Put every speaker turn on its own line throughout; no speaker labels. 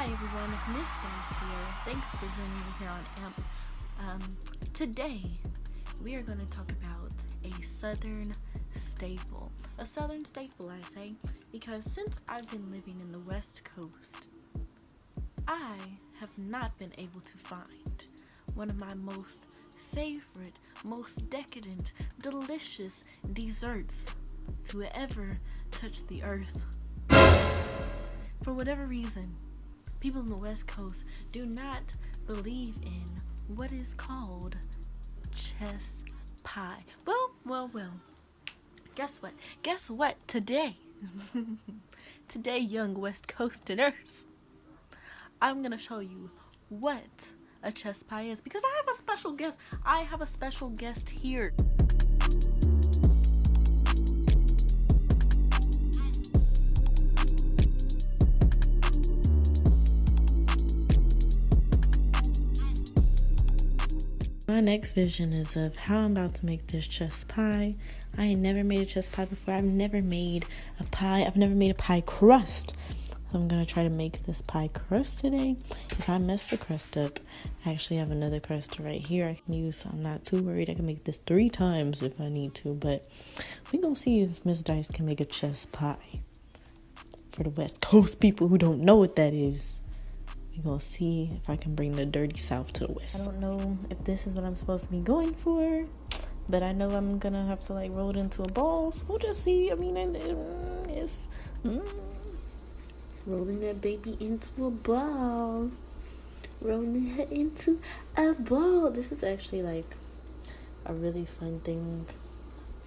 Hi everyone, Miss Dice here. Thanks for joining me here on AMP. Today, we are going to talk about a southern staple. A southern staple, I say, because since I've been living in the West Coast, I have not been able to find one of my most favorite, most decadent, delicious desserts to ever touch the earth. For whatever reason, people in the West Coast do not believe in what is called chess pie. Well. Guess what? Today, young West Coasters, I'm gonna show you what a chess pie is because I have a special guest. I have a special guest here. My next vision is of how I'm about to make this chess pie. I ain't never made a chess pie before. I've never made a pie. I've never made a pie crust. So I'm going to try to make this pie crust today. If I mess the crust up, I actually have another crust right here I can use. So I'm not too worried. I can make this 3 times if I need to. But we're going to see if Miss Dice can make a chess pie. For the West Coast people who don't know what that is. We're gonna see if I can bring the dirty south to the west. I don't know if this is what I'm supposed to be going for, but I know I'm gonna have to like roll it into a ball, so we'll just see. I mean, it's rolling that baby into a ball. Rolling it into a ball. This is actually like a really fun thing.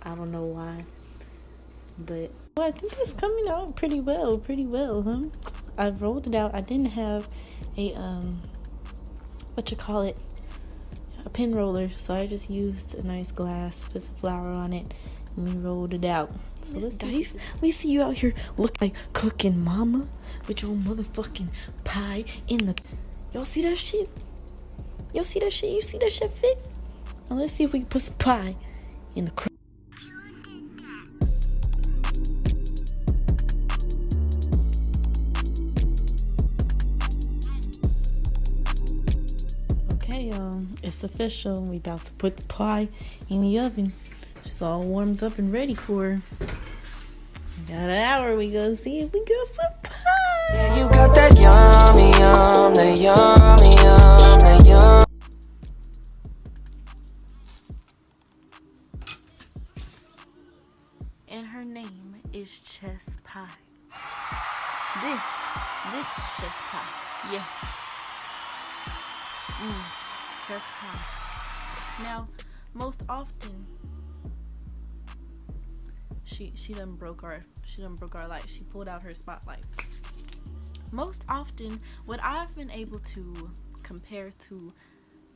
I don't know why, but I think it's coming out pretty well, huh? I've rolled it out. I didn't have a a pin roller, so I just used a nice glass, put some flour on it, and we rolled it out. So Miss Dice, we see you out here look like cooking mama with your motherfucking pie in the. Y'all see that shit? You see that shit fit? Now let's see if we can put some pie in the crust. It's official. We about to put the pie in the oven. It's all warmed up and ready for. We got an hour. We gonna see if we got some pie.
Yeah, you got that yummy, the yummy, the yum.
And her name is Chess Pie. This is Chess Pie. Yes. Chess pie. Now, most often, she done broke our light. She pulled out her spotlight. Most often, what I've been able to compare to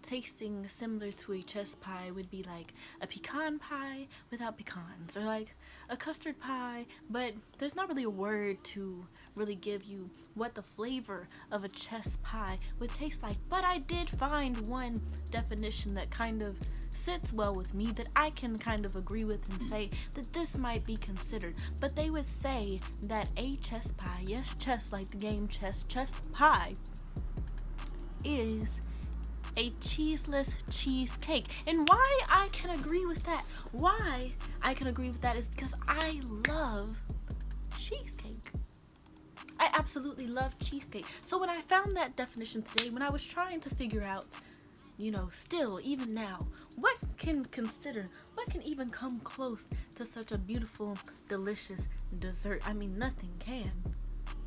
tasting similar to a chess pie would be like a pecan pie without pecans, or like a custard pie, but there's not really a word to really give you what the flavor of a chess pie would taste like. But I did find one definition that kind of sits well with me, that I can kind of agree with and say that this might be considered. But they would say that a chess pie, yes, chess like the game chess pie, is a cheeseless cheesecake. And why I can agree with that is because I love cheesecake. I absolutely love cheesecake. So when I found that definition today, when I was trying to figure out, still, even now, what can even come close to such a beautiful, delicious dessert? I mean, nothing can.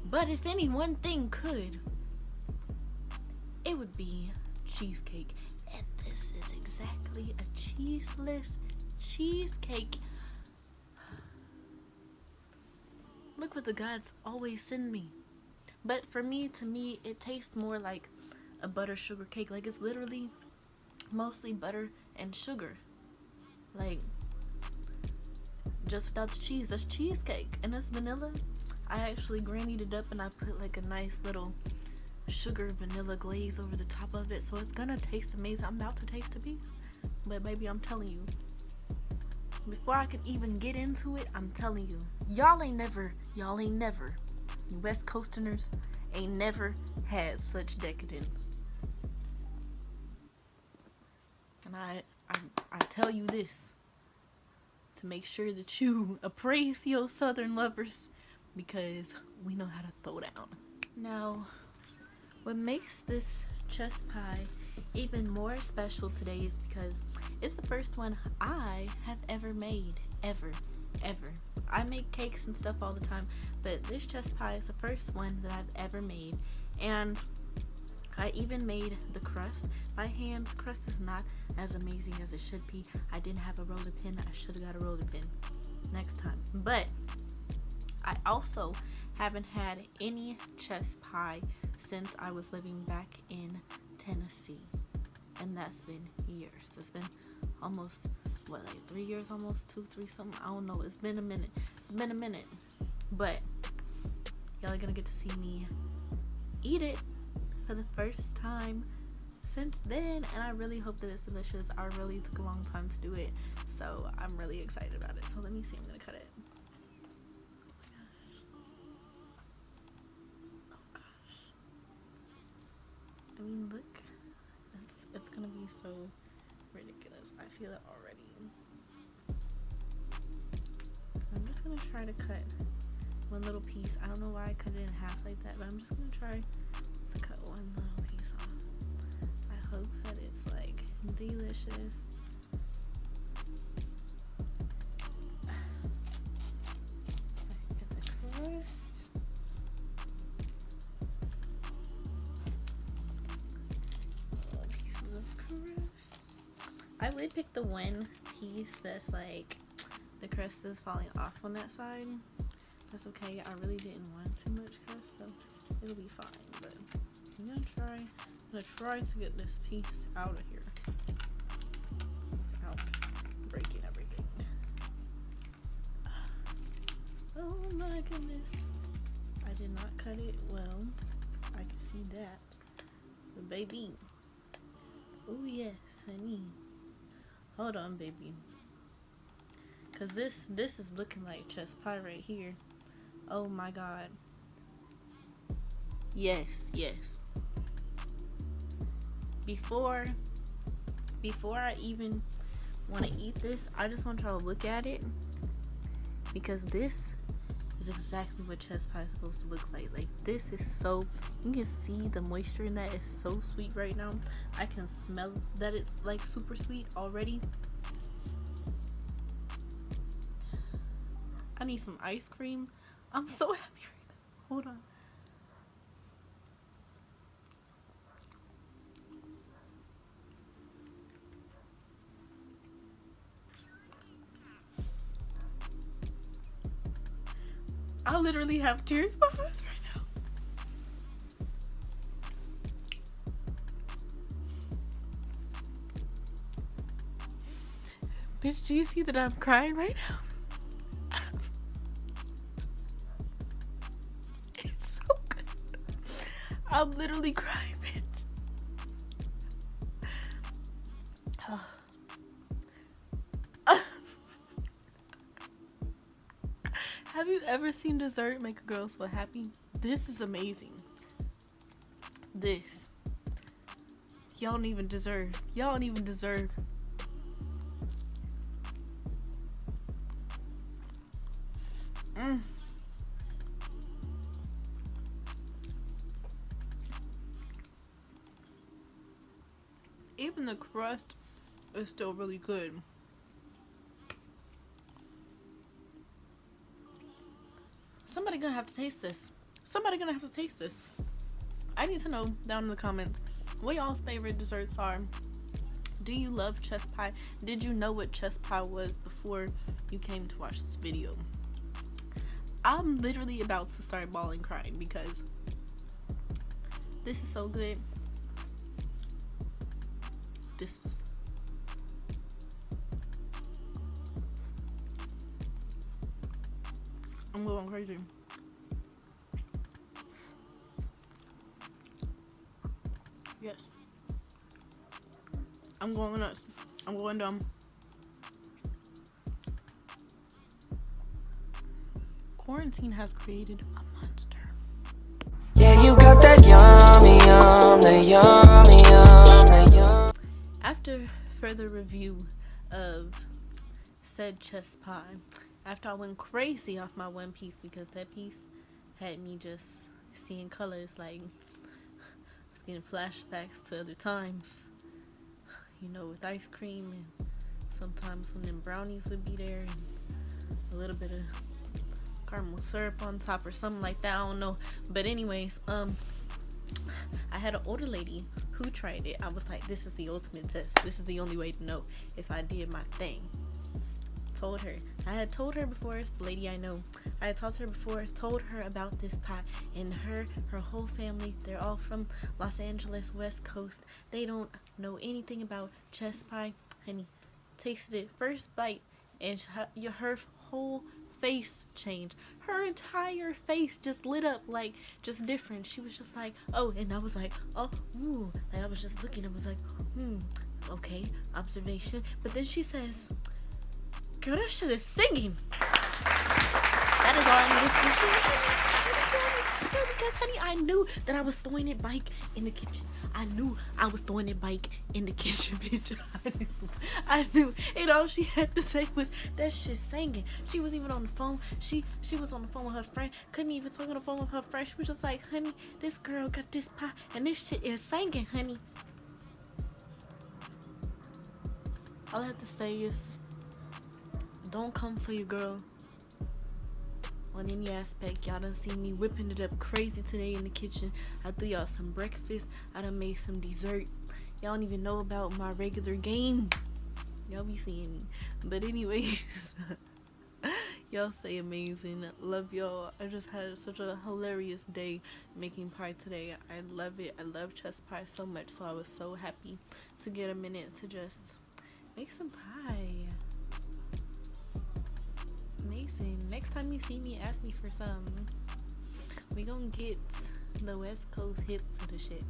But if any one thing could, it would be cheesecake. And this is exactly a cheeseless cheesecake. Look what the gods always send me. But to me, it tastes more like a butter sugar cake. Like, it's literally mostly butter and sugar. Like, just without the cheese. That's cheesecake. And that's vanilla. I actually grannied it up and I put like a nice little sugar vanilla glaze over the top of it. So it's gonna taste amazing. I'm about to taste a piece. But baby, I'm telling you, before I could even get into it, I'm telling you, y'all ain't never, you West Coasterners ain't never had such decadence. And I tell you this to make sure that you appraise your Southern lovers, because we know how to throw down. Now, what makes this chess pie even more special today is because it's the first one I have ever made. Ever. I make cakes and stuff all the time, but this chess pie is the first one that I've ever made. And I even made the crust by hand. The crust is not as amazing as it should be. I didn't have a roller pin. I should have got a roller pin next time. But I also haven't had any chess pie since I was living back in Tennessee. And that's been years. It's been almost, like 3 years, almost 2, 3, something. I don't know. It's been a minute. But y'all are gonna get to see me eat it for the first time since then, and I really hope that it's delicious. I really took a long time to do it, so I'm really excited about it. So let me see. I'm gonna cut it. Oh gosh. I mean, look. It's gonna be so ridiculous. I feel it already. I'm just gonna try to cut one little piece. I don't know why I cut it in half like that, but I'm just gonna try to cut one little piece off. I hope that it's like delicious. Get the crust. Little pieces of crust. I would pick the one piece that's like the crust is falling off on that side. That's okay. I really didn't want too much crust, so it'll be fine. But I'm gonna try to get this piece out of here without breaking everything. Oh my goodness. I did not cut it well. I can see that. But baby. Oh yes, honey. Hold on, baby. Cause this is looking like chess pie right here. Oh my god. Yes. Before I even want to eat this, I just want y'all to look at it, because this is exactly what chess pie is supposed to look like. Like, this is so, you can see the moisture in that is so sweet right now. I can smell that it's like super sweet already. I need some ice cream. I'm so happy right now. Hold on. I literally have tears in my eyes right now. Bitch, do you see that I'm crying right now? I'm literally crying, bitch. Have you ever seen dessert make a girl so happy? This is amazing. This. Y'all don't even deserve. Even the crust is still really good. Somebody gonna have to taste this. I need to know down in the comments what y'all's favorite desserts are. Do you love chess pie? Did you know what chess pie was before you came to watch this video? I'm literally about to start bawling crying because this is so good. I'm going crazy. Yes. I'm going nuts. I'm going dumb. Quarantine has created a monster.
Yeah, you you got that yummy, yum, that yummy, yum, that yum.
After further review of said chest pie, after I went crazy off my one piece because that piece had me just seeing colors, like I was getting flashbacks to other times, you know, with ice cream, and sometimes when them brownies would be there and a little bit of caramel syrup on top or something like that, I don't know. But anyways, I had an older lady who tried it. I was like, this is the ultimate test. This is the only way to know if I did my thing. Told her. I had told her before, it's the lady I know. I had talked to her before, told her about this pie, and her whole family, they're all from Los Angeles, West Coast. They don't know anything about chest pie. Honey, tasted it first bite, and her whole face changed. Her entire face just lit up, like, just different. She was just like, oh, and I was like, oh, ooh. Like, I was just looking, I was like, okay, observation. But then she says, girl, that shit is singing. That is all I needed to say. Because, honey, I knew that I was throwing it back in the kitchen. I knew I was throwing it back in the kitchen, bitch. I knew. And all she had to say was, that shit singing. She was even on the phone. She was on the phone with her friend. Couldn't even talk on the phone with her friend. She was just like, honey, this girl got this pie, and this shit is singing, honey. All I have to say is, don't come for your girl on any aspect. Y'all done seen me whipping it up crazy today in the kitchen. I threw y'all some breakfast. I done made some dessert. Y'all don't even know about my regular game. Y'all be seeing me. But anyways, y'all stay amazing. Love y'all. I just had such a hilarious day making pie today. I love it. I love chest pie so much. So I was so happy to get a minute to just make some pie. Amazing. Next time you see me, ask me for some. We gonna get the West Coast hip to the shit.